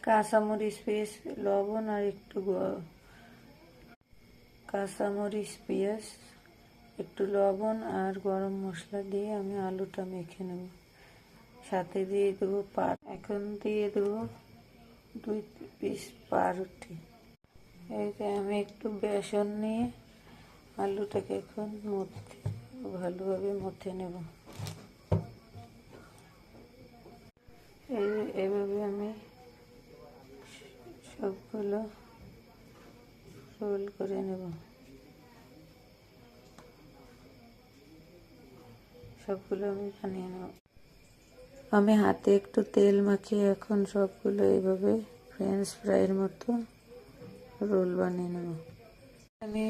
কাঁচামরিচ পেঁয়াজ লবণ আর একটু কাঁচামরিচ পেঁয়াজ একটু লবণ আর গরম মশলা দিয়ে আমি আলুটা মেখে নেব। সাথে দিয়ে দেবো এখন দিয়ে দেবো 2 পিস পাউরুটি। এই যে আমি একটু বেসন নিয়ে আলুটাকে এখন ভালোভাবে মথে নেব। এইভাবে আমি সবগুলো রোল করে নেব। সবগুলো আমি বানিয়ে নেব। আমি হাতে একটু তেল মাখিয়ে এখন সবগুলো এইভাবে ফ্রেঞ্চ ফ্রাইয়ের মতো রোল বানিয়ে নেব। আমি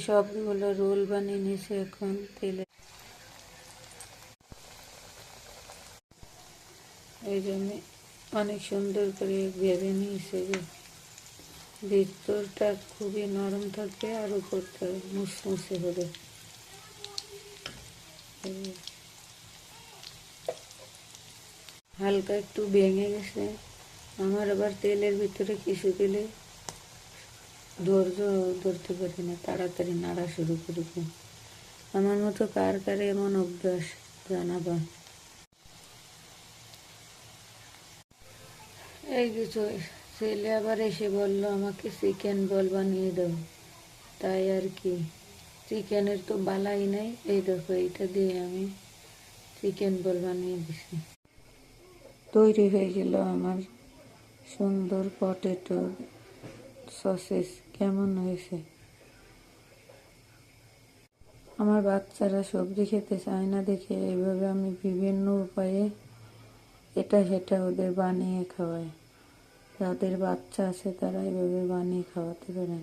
সবগুলো রোল বানিয়ে নিয়েছি। এখন তেলে এই জন্য অনেক সুন্দর করে ভেজে নিয়েছে যে ভিতরটা খুবই নরম থাকবে আর উপরটা মুসমুসে হবে। হালকা একটু ভেঙে গেছে। আমার আবার তেলের ভিতরে কিছু দিলে ধৈর্য ধরতে পারি না, তাড়াতাড়ি নাড়া শুরু করে দিই। আমার মতো কার কার এমন অভ্যাস জানাবা। এই কিছু ছেলে আবার এসে বললো আমাকে চিকেন বল বানিয়ে দাও, তাই আর কি। চিকেনের তো বালাই নাই। এই দেখো এইটা দিয়ে আমি চিকেন বল বানিয়ে দিছি। তৈরি হয়ে গেল আমার সুন্দর পটেটো সসেস। কেমন হয়েছে? আমার বাচ্চারা সবজি খেতে চায় না দেখে এইভাবে আমি বিভিন্ন উপায়ে এটা সেটা ওদের বানিয়ে খাওয়াই। যাদের বাচ্চা আছে তারা এইভাবে বানিয়ে খাওয়াতে পারেন।